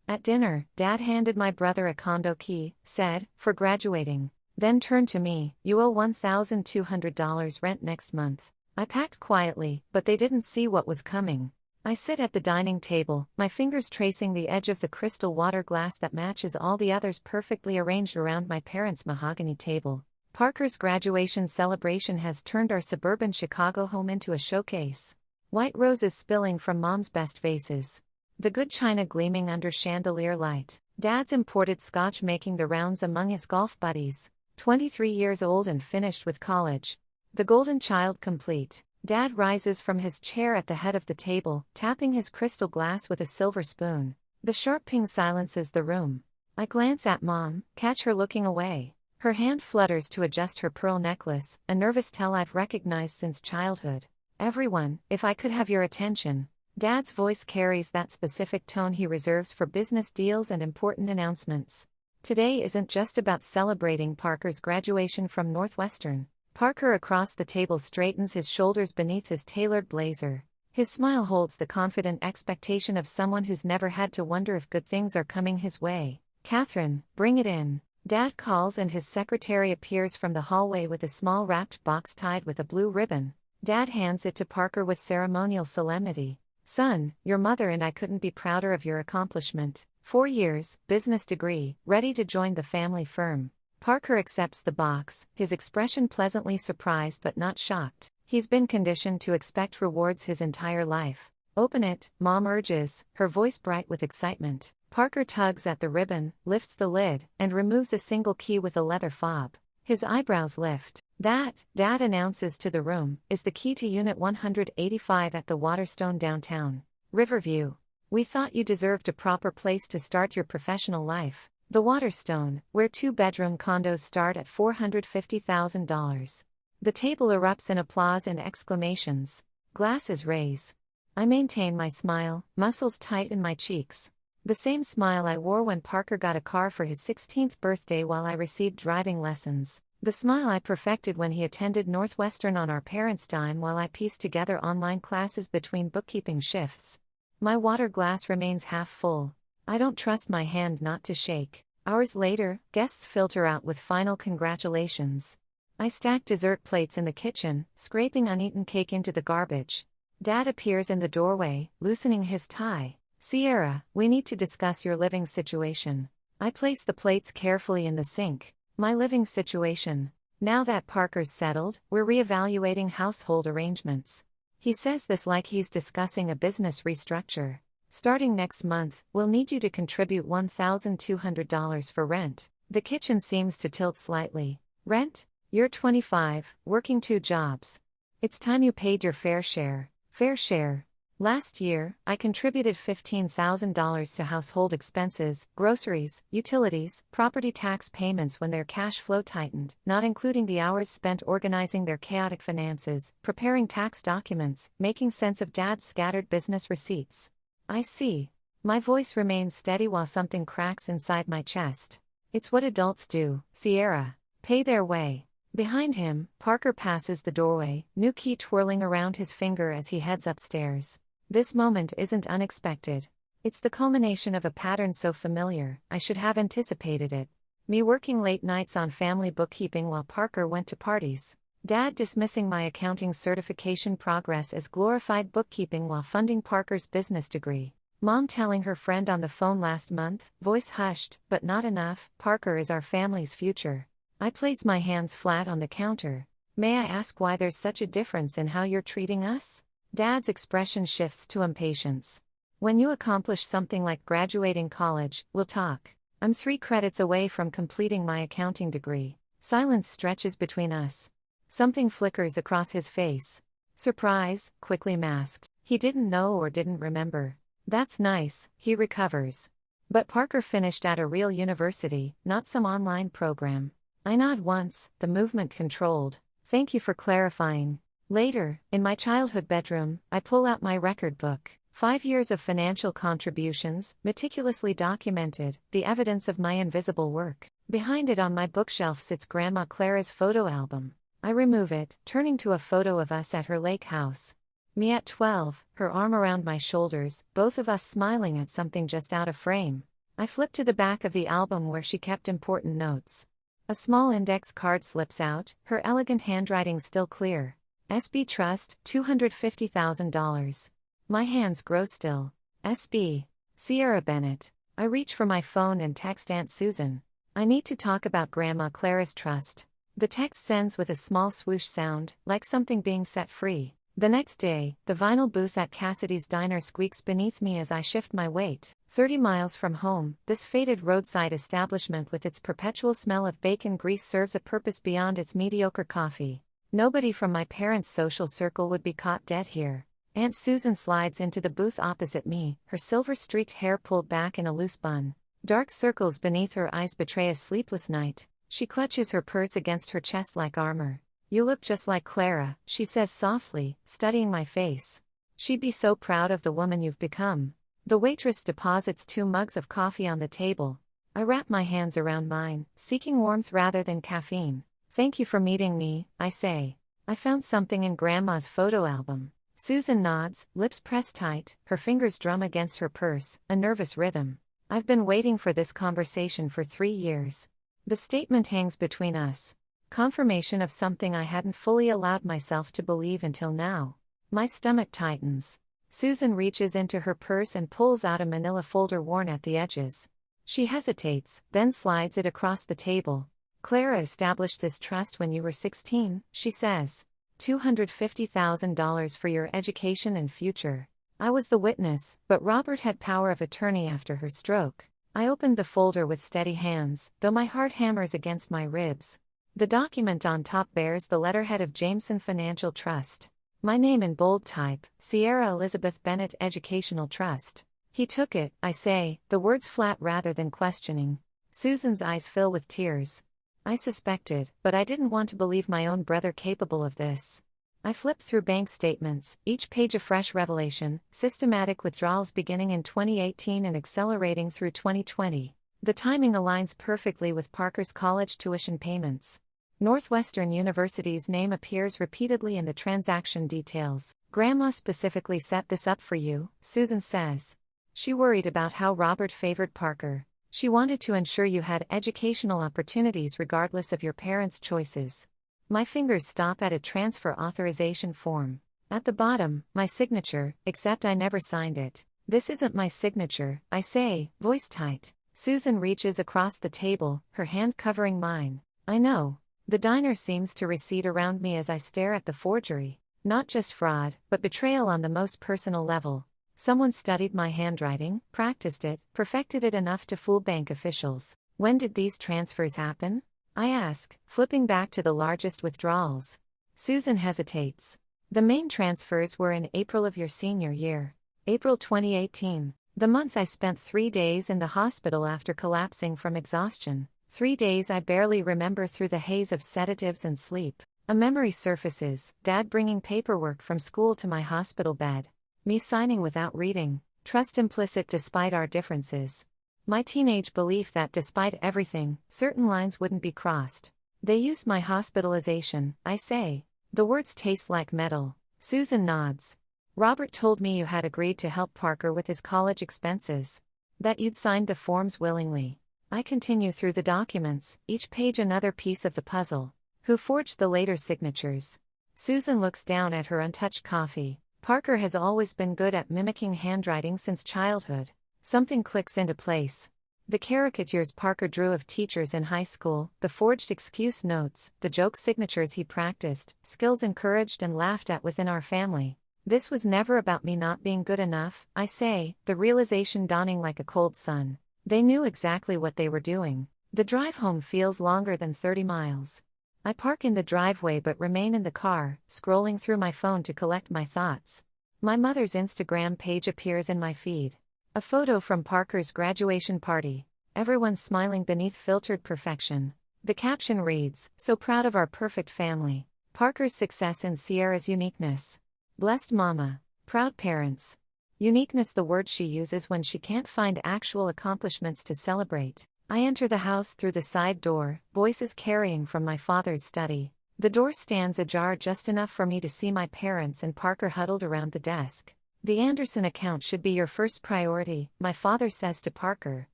At dinner, Dad handed my brother a condo key, said, "For graduating." Then turned to me, "You owe $1,200 rent next month." I packed quietly, but they didn't see what was coming. I sit at the dining table, my fingers tracing the edge of the crystal water glass that matches all the others perfectly arranged around my parents' mahogany table. Parker's graduation celebration has turned our suburban Chicago home into a showcase. White roses spilling from Mom's best vases. The good china gleaming under chandelier light. Dad's imported scotch making the rounds among his golf buddies. 23 years old and finished with college. The golden child complete. Dad rises from his chair at the head of the table, tapping his crystal glass with a silver spoon. The sharp ping silences the room. I glance at Mom, catch her looking away. Her hand flutters to adjust her pearl necklace, a nervous tell I've recognized since childhood. "Everyone, if I could have your attention." Dad's voice carries that specific tone he reserves for business deals and important announcements. Today isn't just about celebrating Parker's graduation from Northwestern. Parker across the table straightens his shoulders beneath his tailored blazer. His smile holds the confident expectation of someone who's never had to wonder if good things are coming his way. "Catherine, bring it in." Dad calls and his secretary appears from the hallway with a small wrapped box tied with a blue ribbon. Dad hands it to Parker with ceremonial solemnity. "Son, your mother and I couldn't be prouder of your accomplishment. 4 years, business degree, ready to join the family firm." Parker accepts the box, his expression pleasantly surprised but not shocked. He's been conditioned to expect rewards his entire life. "Open it," Mom urges, her voice bright with excitement. Parker tugs at the ribbon, lifts the lid, and removes a single key with a leather fob. His eyebrows lift. "That," Dad announces to the room, "is the key to Unit 185 at the Waterstone downtown Riverview. We thought you deserved a proper place to start your professional life. The Waterstone, where 2-bedroom condos start at $450,000. The table erupts in applause and exclamations. Glasses raise. I maintain my smile, muscles tight in my cheeks. The same smile I wore when Parker got a car for his 16th birthday while I received driving lessons. The smile I perfected when he attended Northwestern on our parents' dime while I pieced together online classes between bookkeeping shifts. My water glass remains half full. I don't trust my hand not to shake. Hours later, guests filter out with final congratulations. I stack dessert plates in the kitchen, scraping uneaten cake into the garbage. Dad appears in the doorway, loosening his tie. "Sierra, we need to discuss your living situation." I place the plates carefully in the sink. My living situation. Now that Parker's settled, we're reevaluating household arrangements. He says this like he's discussing a business restructure. "Starting next month, we'll need you to contribute $1,200 for rent." The kitchen seems to tilt slightly. "Rent? You're 25, working 2 jobs. It's time you paid your fair share." Fair share. Last year, I contributed $15,000 to household expenses, groceries, utilities, property tax payments when their cash flow tightened, not including the hours spent organizing their chaotic finances, preparing tax documents, making sense of Dad's scattered business receipts. "I see." My voice remains steady while something cracks inside my chest. "It's what adults do, Sierra. Pay their way." Behind him, Parker passes the doorway, new key twirling around his finger as he heads upstairs. This moment isn't unexpected. It's the culmination of a pattern so familiar, I should have anticipated it. Me working late nights on family bookkeeping while Parker went to parties. Dad dismissing my accounting certification progress as glorified bookkeeping while funding Parker's business degree. Mom telling her friend on the phone last month, voice hushed, but not enough, "Parker is our family's future." I place my hands flat on the counter. "May I ask why there's such a difference in how you're treating us?" Dad's expression shifts to impatience. "When you accomplish something like graduating college, we'll talk. I'm 3 credits away from completing my accounting degree." Silence stretches between us. Something flickers across his face. Surprise, quickly masked. He didn't know or didn't remember. "That's nice," he recovers. "But Parker finished at a real university, not some online program." I nod once, the movement controlled. "Thank you for clarifying." Later, in my childhood bedroom, I pull out my record book. 5 years of financial contributions, meticulously documented, the evidence of my invisible work. Behind it on my bookshelf sits Grandma Clara's photo album. I remove it, turning to a photo of us at her lake house. Me at 12, her arm around my shoulders, both of us smiling at something just out of frame. I flip to the back of the album where she kept important notes. A small index card slips out, her elegant handwriting still clear. SB Trust, $250,000. My hands grow still. SB. Sierra Bennett. I reach for my phone and text Aunt Susan. I need to talk about Grandma Clara's trust. The text sends with a small swoosh sound, like something being set free. The next day, the vinyl booth at Cassidy's Diner squeaks beneath me as I shift my weight. 30 miles from home, this faded roadside establishment with its perpetual smell of bacon grease serves a purpose beyond its mediocre coffee. Nobody from my parents' social circle would be caught dead here. Aunt Susan slides into the booth opposite me, her silver-streaked hair pulled back in a loose bun. Dark circles beneath her eyes betray a sleepless night. She clutches her purse against her chest like armor. "You look just like Clara," she says softly, studying my face. "She'd be so proud of the woman you've become." The waitress deposits 2 mugs of coffee on the table. I wrap my hands around mine, seeking warmth rather than caffeine. "Thank you for meeting me," I say. "I found something in Grandma's photo album." Susan nods, lips pressed tight, her fingers drum against her purse, a nervous rhythm. "I've been waiting for this conversation for 3 years." The statement hangs between us. Confirmation of something I hadn't fully allowed myself to believe until now. My stomach tightens. Susan reaches into her purse and pulls out a manila folder worn at the edges. She hesitates, then slides it across the table. "Clara established this trust when you were 16, she says. $250,000 for your education and future. I was the witness, but Robert had power of attorney after her stroke." I opened the folder with steady hands, though my heart hammers against my ribs. The document on top bears the letterhead of Jameson Financial Trust. My name in bold type, Sierra Elizabeth Bennett Educational Trust. "He took it," I say, the words flat rather than questioning. Susan's eyes fill with tears. I suspected, but I didn't want to believe my own brother capable of this. I flipped through bank statements, each page a fresh revelation, systematic withdrawals beginning in 2018 and accelerating through 2020. The timing aligns perfectly with Parker's college tuition payments. Northwestern University's name appears repeatedly in the transaction details. "Grandma specifically set this up for you," Susan says. "She worried about how Robert favored Parker. She wanted to ensure you had educational opportunities regardless of your parents' choices." My fingers stop at a transfer authorization form. At the bottom, my signature, except I never signed it. "This isn't my signature," I say, voice tight. Susan reaches across the table, her hand covering mine. "I know." The diner seems to recede around me as I stare at the forgery. Not just fraud, but betrayal on the most personal level. Someone studied my handwriting, practiced it, perfected it enough to fool bank officials. "When did these transfers happen?" I ask, flipping back to the largest withdrawals. Susan hesitates. "The main transfers were in April of your senior year. April 2018. The month I spent 3 days in the hospital after collapsing from exhaustion. 3 days I barely remember through the haze of sedatives and sleep. A memory surfaces, Dad bringing paperwork from school to my hospital bed. Me signing without reading. Trust implicit despite our differences. My teenage belief that despite everything, certain lines wouldn't be crossed. They used my hospitalization," I say. The words taste like metal. Susan nods. "Robert told me you had agreed to help Parker with his college expenses. That you'd signed the forms willingly." I continue through the documents, each page another piece of the puzzle. "Who forged the later signatures?" Susan looks down at her untouched coffee. "Parker has always been good at mimicking handwriting since childhood." Something clicks into place. The caricatures Parker drew of teachers in high school, the forged excuse notes, the joke signatures he practiced, skills encouraged and laughed at within our family. "This was never about me not being good enough," I say, the realization dawning like a cold sun. They knew exactly what they were doing. The drive home feels longer than 30 miles. I park in the driveway but remain in the car, scrolling through my phone to collect my thoughts. My mother's Instagram page appears in my feed. A photo from Parker's graduation party. Everyone smiling beneath filtered perfection. The caption reads, "So proud of our perfect family. Parker's success in Sierra's uniqueness. Blessed mama. Proud parents." Uniqueness, the word she uses when she can't find actual accomplishments to celebrate. I enter the house through the side door, voices carrying from my father's study. The door stands ajar just enough for me to see my parents and Parker huddled around the desk. "The Anderson account should be your first priority," my father says to Parker.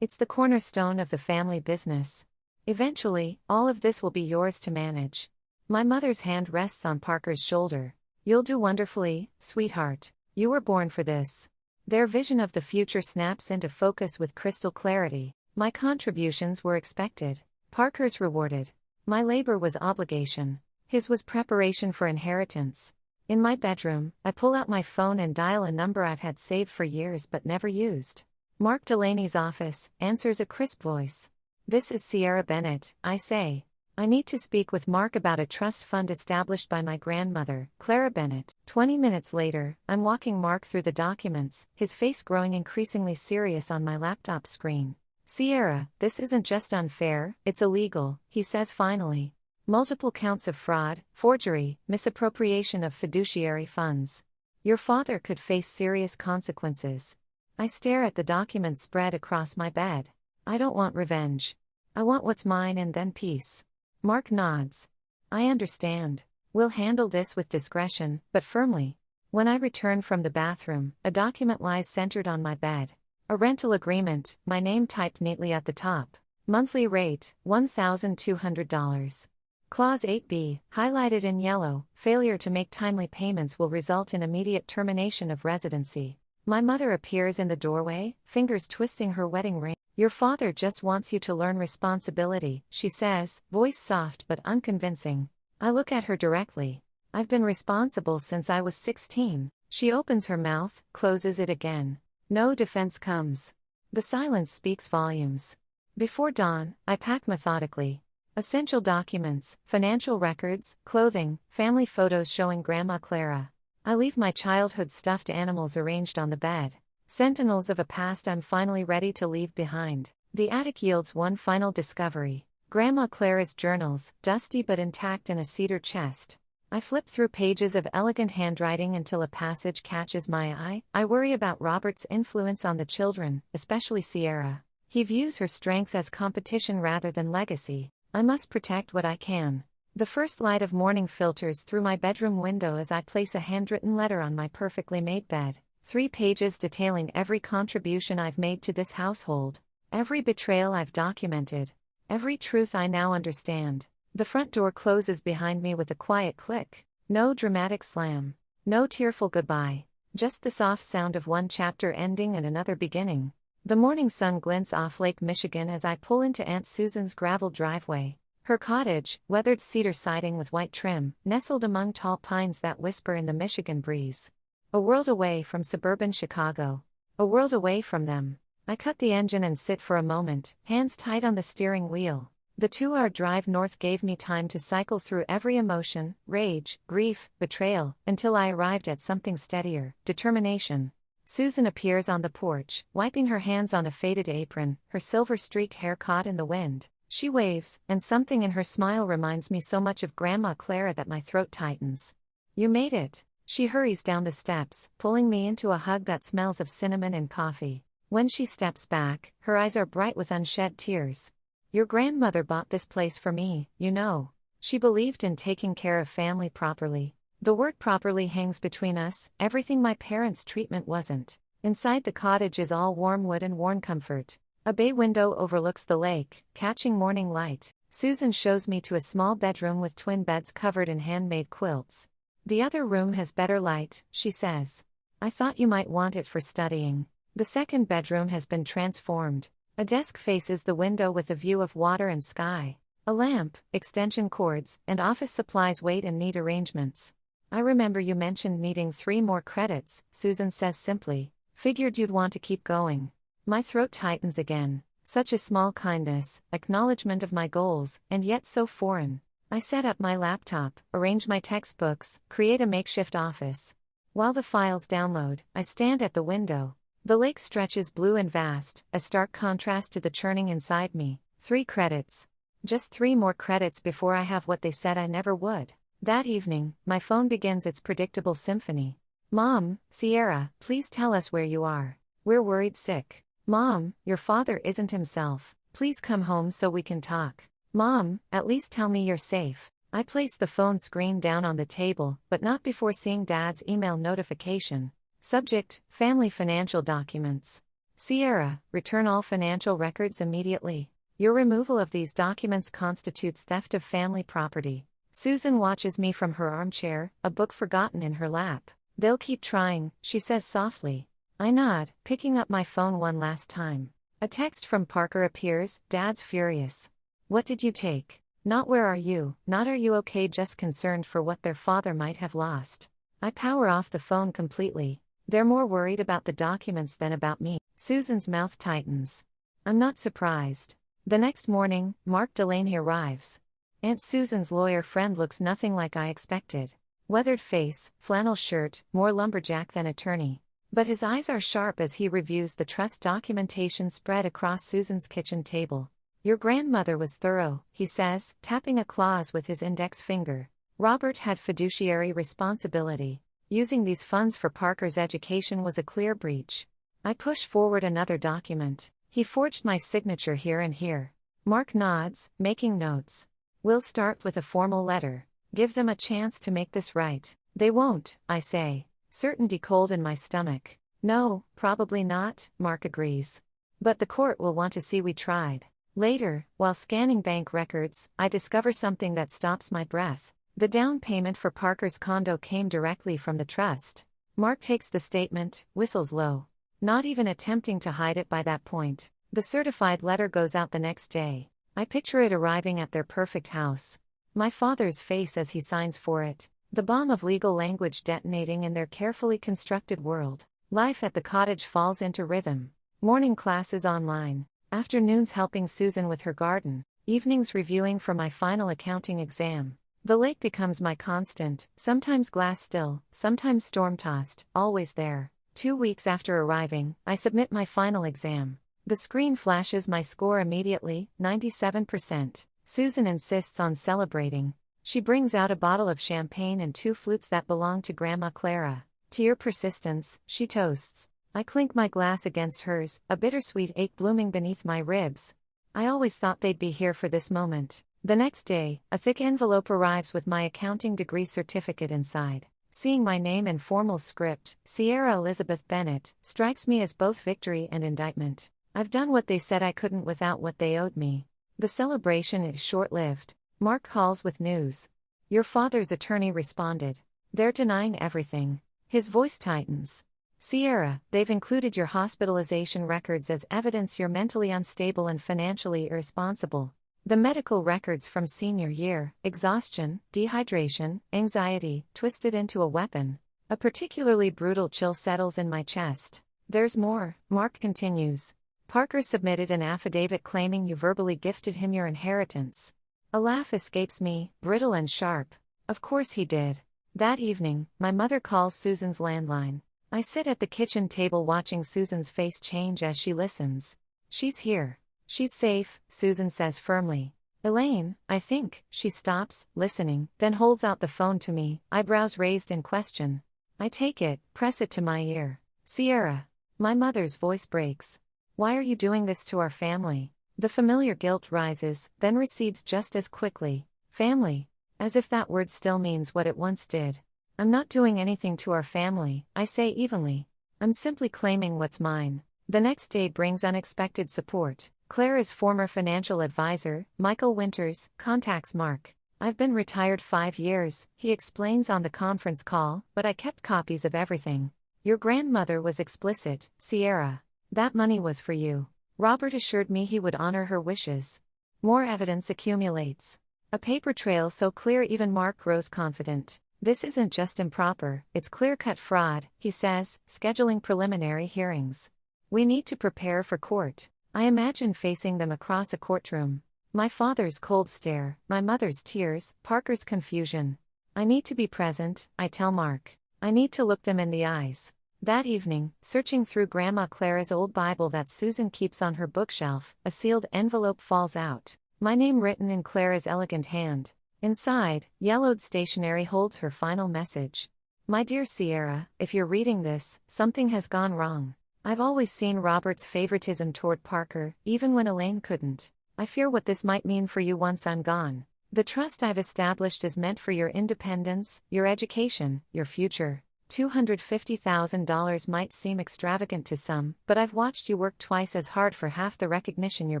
It's the cornerstone of the family business. Eventually, all of this will be yours to manage. My mother's hand rests on Parker's shoulder. You'll do wonderfully, sweetheart. You were born for this. Their vision of the future snaps into focus with crystal clarity. My contributions were expected. Parker's rewarded. My labor was obligation. His was preparation for inheritance. In my bedroom, I pull out my phone and dial a number I've had saved for years but never used. Mark Delaney's office, answers a crisp voice. This is Sierra Bennett, I say. I need to speak with Mark about a trust fund established by my grandmother, Clara Bennett. 20 minutes later, I'm walking Mark through the documents, his face growing increasingly serious on my laptop screen. Sierra, this isn't just unfair, it's illegal, he says finally. Multiple counts of fraud, forgery, misappropriation of fiduciary funds. Your father could face serious consequences. I stare at the documents spread across my bed. I don't want revenge. I want what's mine and then peace. Mark nods. I understand. We'll handle this with discretion, but firmly. When I return from the bathroom, a document lies centered on my bed. A rental agreement, my name typed neatly at the top. Monthly rate, $1,200. Clause 8b, highlighted in yellow, failure to make timely payments will result in immediate termination of residency. My mother appears in the doorway, fingers twisting her wedding ring. Your father just wants you to learn responsibility, she says, voice soft but unconvincing. I look at her directly. I've been responsible since I was 16. She opens her mouth, closes it again. No defense comes. The silence speaks volumes. Before dawn, I pack methodically. Essential documents, financial records, clothing, family photos showing Grandma Clara. I leave my childhood stuffed animals arranged on the bed. Sentinels of a past I'm finally ready to leave behind. The attic yields one final discovery. Grandma Clara's journals, dusty but intact in a cedar chest. I flip through pages of elegant handwriting until a passage catches my eye. I worry about Robert's influence on the children, especially Sierra. He views her strength as competition rather than legacy. I must protect what I can. The first light of morning filters through my bedroom window as I place a handwritten letter on my perfectly made bed. 3 pages detailing every contribution I've made to this household. Every betrayal I've documented. Every truth I now understand. The front door closes behind me with a quiet click. No dramatic slam. No tearful goodbye. Just the soft sound of one chapter ending and another beginning. The morning sun glints off Lake Michigan as I pull into Aunt Susan's gravel driveway. Her cottage, weathered cedar siding with white trim, nestled among tall pines that whisper in the Michigan breeze. A world away from suburban Chicago. A world away from them. I cut the engine and sit for a moment, hands tight on the steering wheel. The 2-hour drive north gave me time to cycle through every emotion, rage, grief, betrayal, until I arrived at something steadier, determination. Susan appears on the porch, wiping her hands on a faded apron, her silver-streaked hair caught in the wind. She waves, and something in her smile reminds me so much of Grandma Clara that my throat tightens. You made it. She hurries down the steps, pulling me into a hug that smells of cinnamon and coffee. When she steps back, her eyes are bright with unshed tears. Your grandmother bought this place for me, you know. She believed in taking care of family properly. The word properly hangs between us, everything my parents' treatment wasn't. Inside the cottage is all warm wood and worn comfort. A bay window overlooks the lake, catching morning light. Susan shows me to a small bedroom with twin beds covered in handmade quilts. The other room has better light, she says. I thought you might want it for studying. The second bedroom has been transformed. A desk faces the window with a view of water and sky. A lamp, extension cords, and office supplies wait in neat arrangements. I remember you mentioned needing 3 more credits, Susan says simply. Figured you'd want to keep going. My throat tightens again. Such a small kindness, acknowledgement of my goals, and yet so foreign. I set up my laptop, arrange my textbooks, create a makeshift office. While the files download, I stand at the window. The lake stretches blue and vast, a stark contrast to the churning inside me. 3 credits. Just 3 more credits before I have what they said I never would. That evening, my phone begins its predictable symphony. Mom, Sierra, please tell us where you are. We're worried sick. Mom, your father isn't himself. Please come home so we can talk. Mom, at least tell me you're safe. I place the phone screen down on the table, but not before seeing Dad's email notification. Subject, family financial documents. Sierra, return all financial records immediately. Your removal of these documents constitutes theft of family property. Susan watches me from her armchair, a book forgotten in her lap. They'll keep trying, she says softly. I nod, picking up my phone one last time. A text from Parker appears, Dad's furious. What did you take? Not where are you, not are you okay, just concerned for what their father might have lost. I power off the phone completely. They're more worried about the documents than about me. Susan's mouth tightens. I'm not surprised. The next morning, Mark Delaney arrives. Aunt Susan's lawyer friend looks nothing like I expected. Weathered face, flannel shirt, more lumberjack than attorney. But his eyes are sharp as he reviews the trust documentation spread across Susan's kitchen table. Your grandmother was thorough, he says, tapping a clause with his index finger. Robert had fiduciary responsibility. Using these funds for Parker's education was a clear breach. I push forward another document. He forged my signature here and here. Mark nods, making notes. We'll start with a formal letter. Give them a chance to make this right. They won't, I say. Certainty cold in my stomach. No, probably not, Mark agrees. But the court will want to see we tried. Later, while scanning bank records, I discover something that stops my breath. The down payment for Parker's condo came directly from the trust. Mark takes the statement, whistles low. Not even attempting to hide it by that point. The certified letter goes out the next day. I picture it arriving at their perfect house. My father's face as he signs for it. The bomb of legal language detonating in their carefully constructed world. Life at the cottage falls into rhythm. Morning classes online. Afternoons helping Susan with her garden. Evenings reviewing for my final accounting exam. The lake becomes my constant, sometimes glass still, sometimes storm-tossed, always there. 2 weeks after arriving, I submit my final exam. The screen flashes my score immediately, 97%. Susan insists on celebrating. She brings out a bottle of champagne and 2 flutes that belong to Grandma Clara. To your persistence, she toasts. I clink my glass against hers, a bittersweet ache blooming beneath my ribs. I always thought they'd be here for this moment. The next day, a thick envelope arrives with my accounting degree certificate inside. Seeing my name in formal script, Sierra Elizabeth Bennett, strikes me as both victory and indictment. I've done what they said I couldn't without what they owed me. The celebration is short-lived. Mark calls with news. Your father's attorney responded. They're denying everything. His voice tightens. Sierra, they've included your hospitalization records as evidence you're mentally unstable and financially irresponsible. The medical records from senior year, exhaustion, dehydration, anxiety, twisted into a weapon. A particularly brutal chill settles in my chest. There's more, Mark continues. Parker submitted an affidavit claiming you verbally gifted him your inheritance. A laugh escapes me, brittle and sharp. Of course he did. That evening, my mother calls Susan's landline. I sit at the kitchen table watching Susan's face change as she listens. She's here. She's safe, Susan says firmly. Elaine, I think. She stops, listening, then holds out the phone to me, eyebrows raised in question. I take it, press it to my ear. Sierra. My mother's voice breaks. Why are you doing this to our family? The familiar guilt rises, then recedes just as quickly. Family. As if that word still means what it once did. I'm not doing anything to our family, I say evenly. I'm simply claiming what's mine. The next day brings unexpected support. Clara's former financial advisor, Michael Winters, contacts Mark. I've been retired 5 years, he explains on the conference call, but I kept copies of everything. Your grandmother was explicit, Sierra. That money was for you. Robert assured me he would honor her wishes. More evidence accumulates. A paper trail so clear even Mark grows confident. This isn't just improper, it's clear-cut fraud, he says, scheduling preliminary hearings. We need to prepare for court. I imagine facing them across a courtroom. My father's cold stare, my mother's tears, Parker's confusion. I need to be present, I tell Mark. I need to look them in the eyes. That evening, searching through Grandma Clara's old Bible that Susan keeps on her bookshelf, a sealed envelope falls out. My name written in Clara's elegant hand. Inside, yellowed stationery holds her final message. My dear Sierra, if you're reading this, something has gone wrong. I've always seen Robert's favoritism toward Parker, even when Elaine couldn't. I fear what this might mean for you once I'm gone. The trust I've established is meant for your independence, your education, your future. $250,000 might seem extravagant to some, but I've watched you work twice as hard for half the recognition your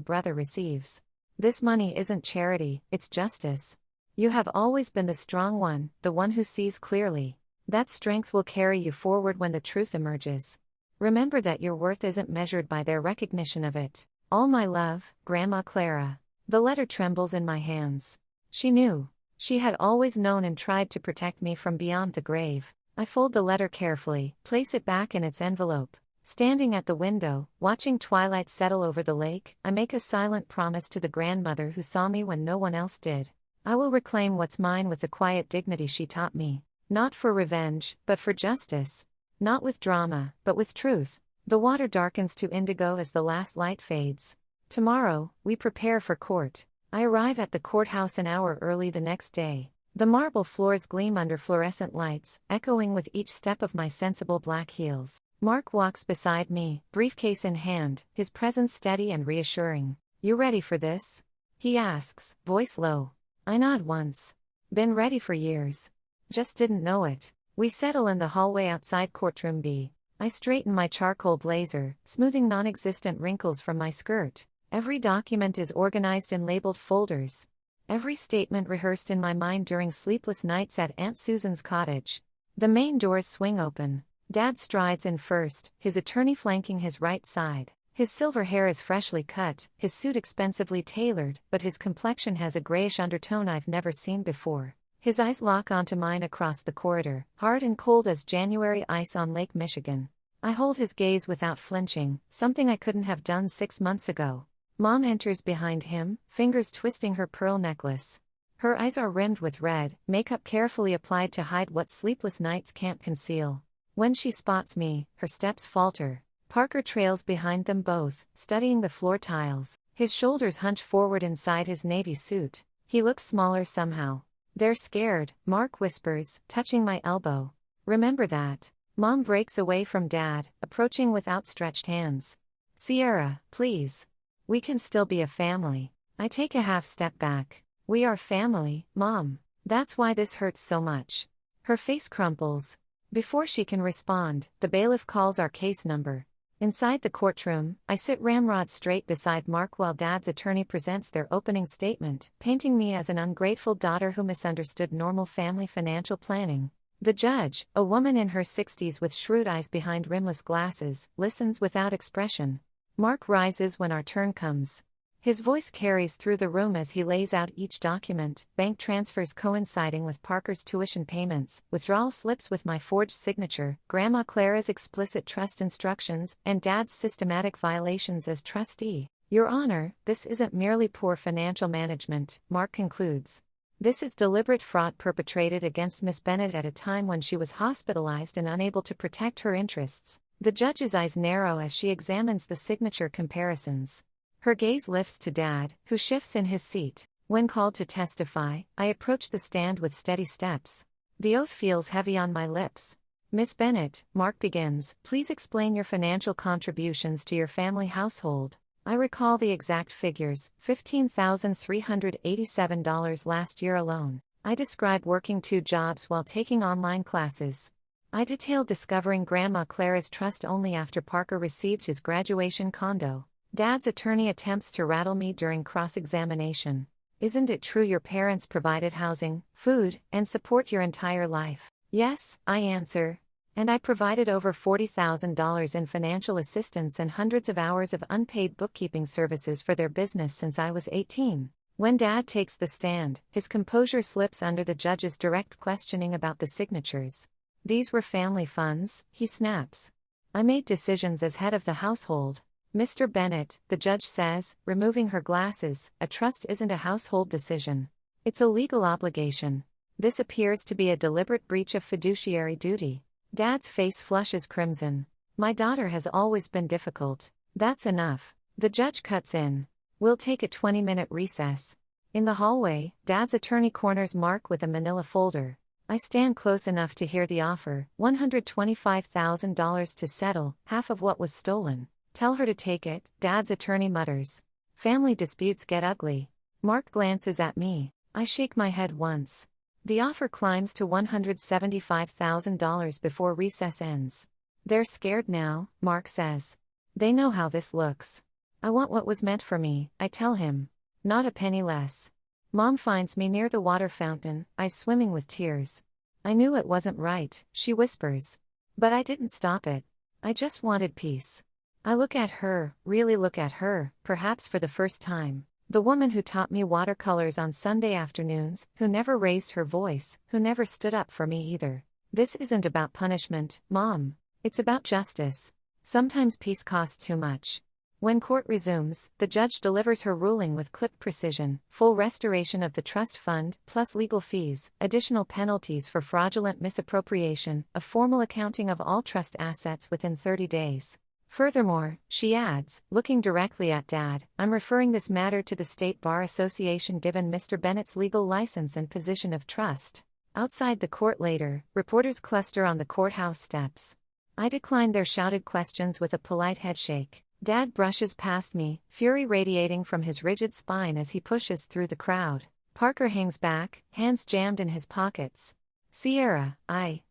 brother receives. This money isn't charity, it's justice. You have always been the strong one, the one who sees clearly. That strength will carry you forward when the truth emerges. Remember that your worth isn't measured by their recognition of it. All my love, Grandma Clara. The letter trembles in my hands. She knew. She had always known and tried to protect me from beyond the grave. I fold the letter carefully, place it back in its envelope. Standing at the window, watching twilight settle over the lake, I make a silent promise to the grandmother who saw me when no one else did. I will reclaim what's mine with the quiet dignity she taught me. Not for revenge, but for justice. Not with drama, but with truth. The water darkens to indigo as the last light fades. Tomorrow, we prepare for court. I arrive at the courthouse an hour early the next day. The marble floors gleam under fluorescent lights, echoing with each step of my sensible black heels. Mark walks beside me, briefcase in hand, his presence steady and reassuring. "You ready for this?" he asks, voice low. I nod once. Been ready for years. Just didn't know it. We settle in the hallway outside Courtroom B. I straighten my charcoal blazer, smoothing non-existent wrinkles from my skirt. Every document is organized in labeled folders. Every statement rehearsed in my mind during sleepless nights at Aunt Susan's cottage. The main doors swing open. Dad strides in first, his attorney flanking his right side. His silver hair is freshly cut, his suit expensively tailored, but his complexion has a grayish undertone I've never seen before. His eyes lock onto mine across the corridor, hard and cold as January ice on Lake Michigan. I hold his gaze without flinching, something I couldn't have done 6 months ago. Mom enters behind him, fingers twisting her pearl necklace. Her eyes are rimmed with red, makeup carefully applied to hide what sleepless nights can't conceal. When she spots me, her steps falter. Parker trails behind them both, studying the floor tiles. His shoulders hunch forward inside his navy suit. He looks smaller somehow. "They're scared," Mark whispers, touching my elbow. "Remember that." Mom breaks away from Dad, approaching with outstretched hands. "Sierra, please. We can still be a family." I take a half step back. "We are family, Mom. That's why this hurts so much." Her face crumples. Before she can respond, the bailiff calls our case number. Inside the courtroom, I sit ramrod straight beside Mark while Dad's attorney presents their opening statement, painting me as an ungrateful daughter who misunderstood normal family financial planning. The judge, a woman in her 60s with shrewd eyes behind rimless glasses, listens without expression. Mark rises when our turn comes. His voice carries through the room as he lays out each document, bank transfers coinciding with Parker's tuition payments, withdrawal slips with my forged signature, Grandma Clara's explicit trust instructions, and Dad's systematic violations as trustee. "Your Honor, this isn't merely poor financial management," Mark concludes. "This is deliberate fraud perpetrated against Miss Bennett at a time when she was hospitalized and unable to protect her interests." The judge's eyes narrow as she examines the signature comparisons. Her gaze lifts to Dad, who shifts in his seat. When called to testify, I approach the stand with steady steps. The oath feels heavy on my lips. "Miss Bennett," Mark begins, "please explain your financial contributions to your family household." I recall the exact figures, $15,387 last year alone. I describe working 2 jobs while taking online classes. I detail discovering Grandma Clara's trust only after Parker received his graduation condo. Dad's attorney attempts to rattle me during cross-examination. "Isn't it true your parents provided housing, food, and support your entire life?" "Yes," I answer. "And I provided over $40,000 in financial assistance and hundreds of hours of unpaid bookkeeping services for their business since I was 18. When Dad takes the stand, his composure slips under the judge's direct questioning about the signatures. "These were family funds," he snaps. "I made decisions as head of the household." "Mr. Bennett," the judge says, removing her glasses, "a trust isn't a household decision. It's a legal obligation. This appears to be a deliberate breach of fiduciary duty." Dad's face flushes crimson. "My daughter has always been difficult." "That's enough." The judge cuts in. "We'll take a 20-minute recess." In the hallway, Dad's attorney corners Mark with a manila folder. I stand close enough to hear the offer, $125,000 to settle, half of what was stolen. "Tell her to take it," Dad's attorney mutters. "Family disputes get ugly." Mark glances at me. I shake my head once. The offer climbs to $175,000 before recess ends. They're scared now, Mark says. They know how this looks. I want what was meant for me, I tell him. Not a penny less. Mom finds me near the water fountain, eyes swimming with tears. I knew it wasn't right, she whispers. But I didn't stop it. I just wanted peace. I look at her, really look at her, perhaps for the first time. The woman who taught me watercolors on Sunday afternoons, who never raised her voice, who never stood up for me either. This isn't about punishment, Mom. It's about justice. Sometimes peace costs too much. When court resumes, the judge delivers her ruling with clipped precision: full restoration of the trust fund, plus legal fees, additional penalties for fraudulent misappropriation, a formal accounting of all trust assets within 30 days. Furthermore, she adds, looking directly at Dad, I'm referring this matter to the State Bar Association given Mr. Bennett's legal license and position of trust. Outside the court later, reporters cluster on the courthouse steps. I decline their shouted questions with a polite headshake. Dad brushes past me, fury radiating from his rigid spine as he pushes through the crowd. Parker hangs back, hands jammed in his pockets. Sierra,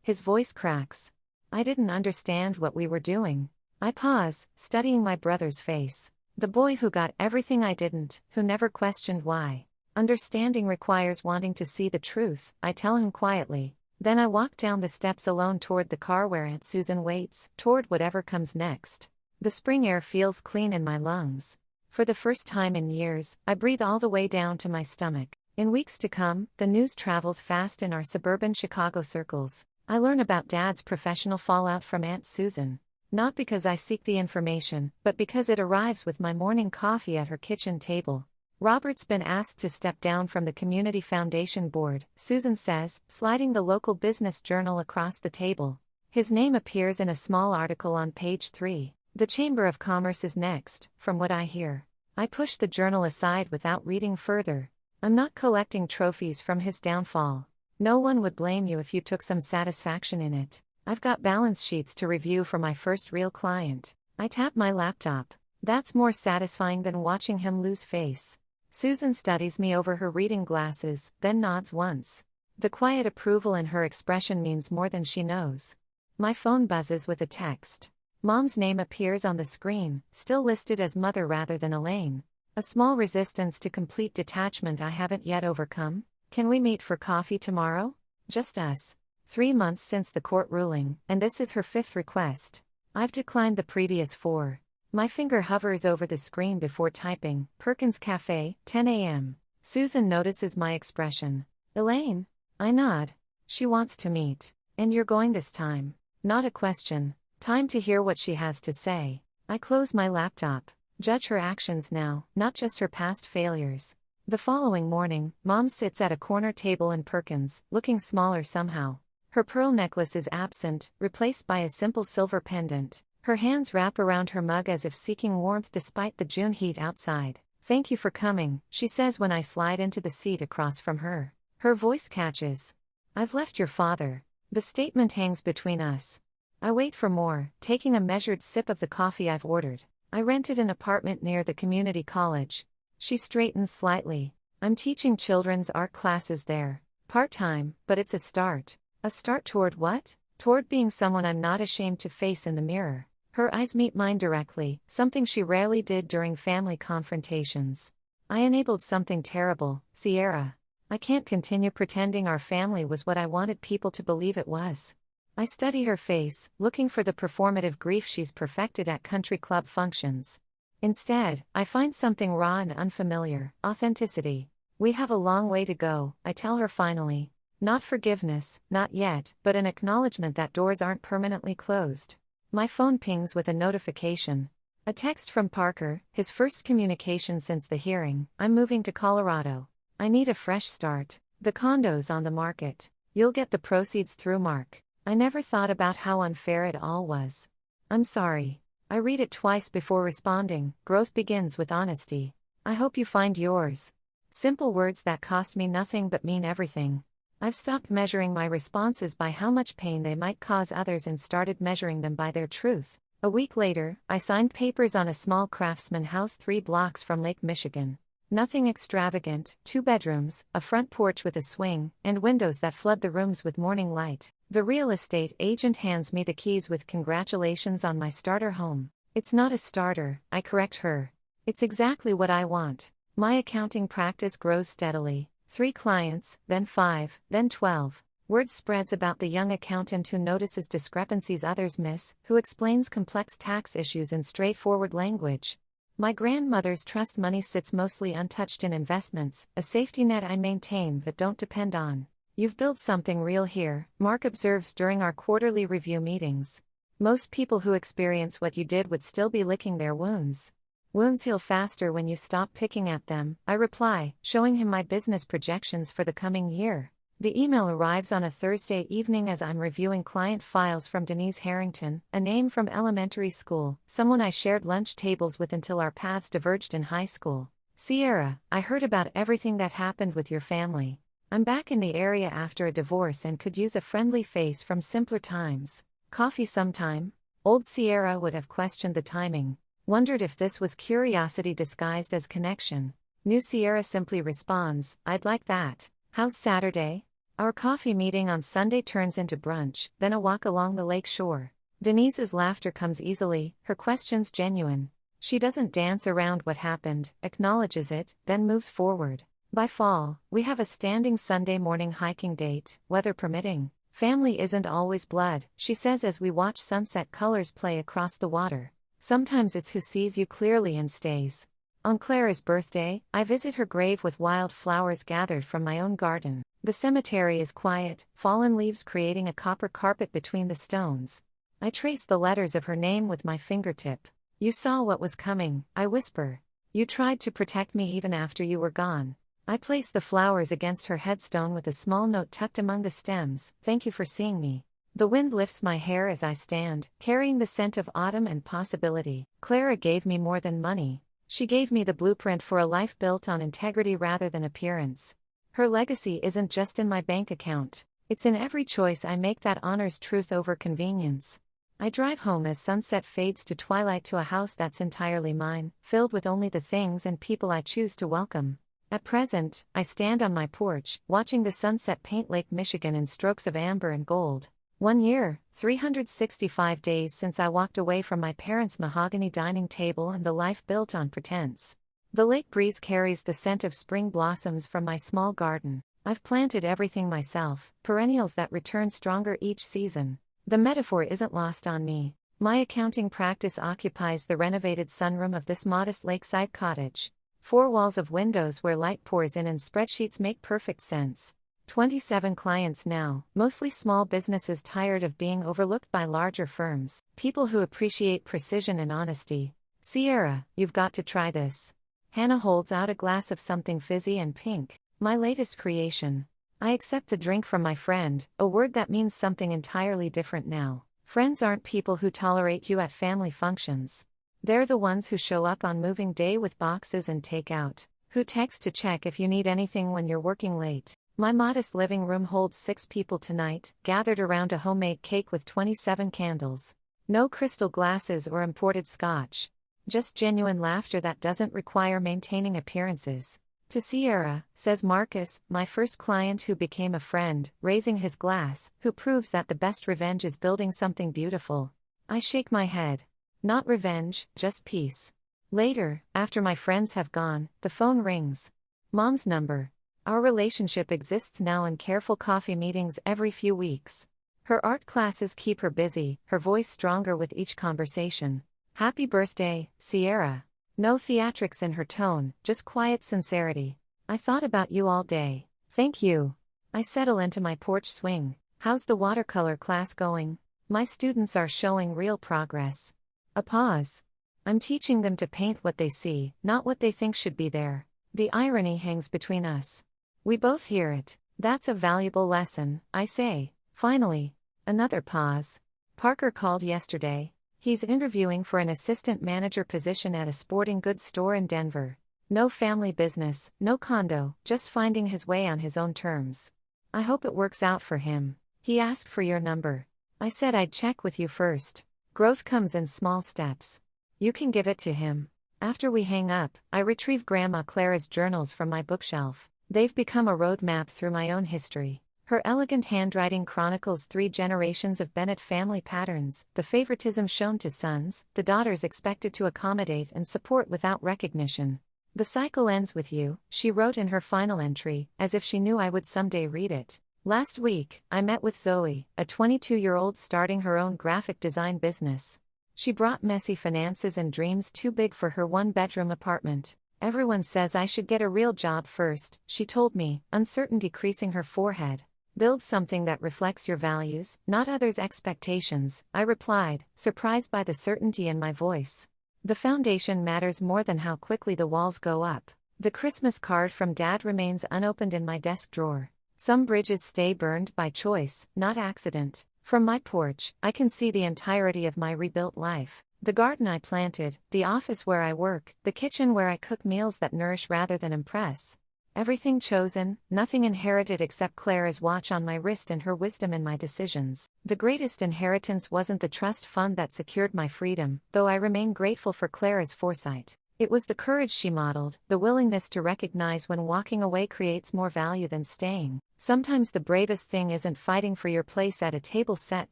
his voice cracks. I didn't understand what we were doing. I pause, studying my brother's face. The boy who got everything I didn't, who never questioned why. Understanding requires wanting to see the truth, I tell him quietly. Then I walk down the steps alone toward the car where Aunt Susan waits, toward whatever comes next. The spring air feels clean in my lungs. For the first time in years, I breathe all the way down to my stomach. In weeks to come, the news travels fast in our suburban Chicago circles. I learn about Dad's professional fallout from Aunt Susan. Not because I seek the information, but because it arrives with my morning coffee at her kitchen table. Robert's been asked to step down from the Community Foundation board, Susan says, sliding the local business journal across the table. His name appears in a small article on page 3. The Chamber of Commerce is next, from what I hear. I push the journal aside without reading further. I'm not collecting trophies from his downfall. No one would blame you if you took some satisfaction in it. I've got balance sheets to review for my first real client. I tap my laptop. That's more satisfying than watching him lose face. Susan studies me over her reading glasses, then nods once. The quiet approval in her expression means more than she knows. My phone buzzes with a text. Mom's name appears on the screen, still listed as Mother rather than Elaine. A small resistance to complete detachment I haven't yet overcome. Can we meet for coffee tomorrow? Just us. 3 months since the court ruling, and this is her 5th request. I've declined the previous 4. My finger hovers over the screen before typing, Perkins Cafe, 10 a.m. Susan notices my expression. Elaine? I nod. She wants to meet. And you're going this time. Not a question. Time to hear what she has to say. I close my laptop. Judge her actions now, not just her past failures. The following morning, Mom sits at a corner table in Perkins, looking smaller somehow. Her pearl necklace is absent, replaced by a simple silver pendant. Her hands wrap around her mug as if seeking warmth despite the June heat outside. Thank you for coming, she says when I slide into the seat across from her. Her voice catches. I've left your father. The statement hangs between us. I wait for more, taking a measured sip of the coffee I've ordered. I rented an apartment near the community college. She straightens slightly. I'm teaching children's art classes there. Part-time, but it's a start. A start toward what? Toward being someone I'm not ashamed to face in the mirror. Her eyes meet mine directly, something she rarely did during family confrontations. I enabled something terrible, Sierra. I can't continue pretending our family was what I wanted people to believe it was. I study her face, looking for the performative grief she's perfected at country club functions. Instead, I find something raw and unfamiliar: authenticity. We have a long way to go, I tell her finally. Not forgiveness, not yet, but an acknowledgement that doors aren't permanently closed. My phone pings with a notification. A text from Parker, his first communication since the hearing. I'm moving to Colorado. I need a fresh start. The condo's on the market. You'll get the proceeds through Mark. I never thought about how unfair it all was. I'm sorry. I read it twice before responding. Growth begins with honesty. I hope you find yours. Simple words that cost me nothing but mean everything. I've stopped measuring my responses by how much pain they might cause others and started measuring them by their truth. A week later, I signed papers on a small craftsman house 3 blocks from Lake Michigan. Nothing extravagant, 2 bedrooms, a front porch with a swing, and windows that flood the rooms with morning light. The real estate agent hands me the keys with congratulations on my starter home. It's not a starter, I correct her. It's exactly what I want. My accounting practice grows steadily. 3 clients, then 5, then 12. Word spreads about the young accountant who notices discrepancies others miss, who explains complex tax issues in straightforward language. My grandmother's trust money sits mostly untouched in investments, a safety net I maintain but don't depend on. You've built something real here, Mark observes during our quarterly review meetings. Most people who experience what you did would still be licking their wounds. Wounds heal faster when you stop picking at them, I reply, showing him my business projections for the coming year. The email arrives on a Thursday evening as I'm reviewing client files from Denise Harrington, a name from elementary school, someone I shared lunch tables with until our paths diverged in high school. Sierra, I heard about everything that happened with your family. I'm back in the area after a divorce and could use a friendly face from simpler times. Coffee sometime? Old Sierra would have questioned the timing, wondered if this was curiosity disguised as connection. New Sierra simply responds, I'd like that. How's Saturday? Our coffee meeting on Sunday turns into brunch, then a walk along the lake shore. Denise's laughter comes easily, her questions genuine. She doesn't dance around what happened, acknowledges it, then moves forward. By fall, we have a standing Sunday morning hiking date, weather permitting. Family isn't always blood, she says as we watch sunset colors play across the water. Sometimes it's who sees you clearly and stays. On Clara's birthday, I visit her grave with wild flowers gathered from my own garden. The cemetery is quiet, fallen leaves creating a copper carpet between the stones. I trace the letters of her name with my fingertip. You saw what was coming, I whisper. You tried to protect me even after you were gone. I place the flowers against her headstone with a small note tucked among the stems, thank you for seeing me. The wind lifts my hair as I stand, carrying the scent of autumn and possibility. Clara gave me more than money. She gave me the blueprint for a life built on integrity rather than appearance. Her legacy isn't just in my bank account. It's in every choice I make that honors truth over convenience. I drive home as sunset fades to twilight to a house that's entirely mine, filled with only the things and people I choose to welcome. At present, I stand on my porch, watching the sunset paint Lake Michigan in strokes of amber and gold. 1 year, 365 days since I walked away from my parents' mahogany dining table and the life built on pretense. The lake breeze carries the scent of spring blossoms from my small garden. I've planted everything myself, perennials that return stronger each season. The metaphor isn't lost on me. My accounting practice occupies the renovated sunroom of this modest lakeside cottage. 4 walls of windows where light pours in and spreadsheets make perfect sense. 27 clients now, mostly small businesses tired of being overlooked by larger firms, people who appreciate precision and honesty. Sierra, you've got to try this. Hannah holds out a glass of something fizzy and pink, my latest creation. I accept the drink from my friend, a word that means something entirely different now. Friends aren't people who tolerate you at family functions. They're the ones who show up on moving day with boxes and takeout, who text to check if you need anything when you're working late. My modest living room holds 6 people tonight, gathered around a homemade cake with 27 candles. No crystal glasses or imported scotch. Just genuine laughter that doesn't require maintaining appearances. To Sierra, says Marcus, my first client who became a friend, raising his glass, who proves that the best revenge is building something beautiful. I shake my head. Not revenge, just peace. Later, after my friends have gone, the phone rings. Mom's number. Our relationship exists now in careful coffee meetings every few weeks. Her art classes keep her busy, her voice stronger with each conversation. Happy birthday, Sierra. No theatrics in her tone, just quiet sincerity. I thought about you all day. Thank you. I settle into my porch swing. How's the watercolor class going? My students are showing real progress. A pause. I'm teaching them to paint what they see, not what they think should be there. The irony hangs between us. We both hear it. That's a valuable lesson, I say. Finally. Another pause. Parker called yesterday. He's interviewing for an assistant manager position at a sporting goods store in Denver. No family business, no condo, just finding his way on his own terms. I hope it works out for him. He asked for your number. I said I'd check with you first. Growth comes in small steps. You can give it to him. After we hang up, I retrieve Grandma Clara's journals from my bookshelf. They've become a roadmap through my own history. Her elegant handwriting chronicles 3 generations of Bennett family patterns, the favoritism shown to sons, the daughters expected to accommodate and support without recognition. The cycle ends with you, she wrote in her final entry, as if she knew I would someday read it. Last week, I met with Zoe, a 22-year-old starting her own graphic design business. She brought messy finances and dreams too big for her 1-bedroom apartment. Everyone says I should get a real job first, she told me, uncertainty creasing her forehead. Build something that reflects your values, not others' expectations, I replied, surprised by the certainty in my voice. The foundation matters more than how quickly the walls go up. The Christmas card from Dad remains unopened in my desk drawer. Some bridges stay burned by choice, not accident. From my porch, I can see the entirety of my rebuilt life. The garden I planted, the office where I work, the kitchen where I cook meals that nourish rather than impress. Everything chosen, nothing inherited except Clara's watch on my wrist and her wisdom in my decisions. The greatest inheritance wasn't the trust fund that secured my freedom, though I remain grateful for Clara's foresight. It was the courage she modeled, the willingness to recognize when walking away creates more value than staying. Sometimes the bravest thing isn't fighting for your place at a table set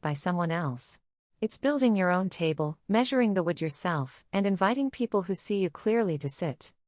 by someone else. It's building your own table, measuring the wood yourself, and inviting people who see you clearly to sit.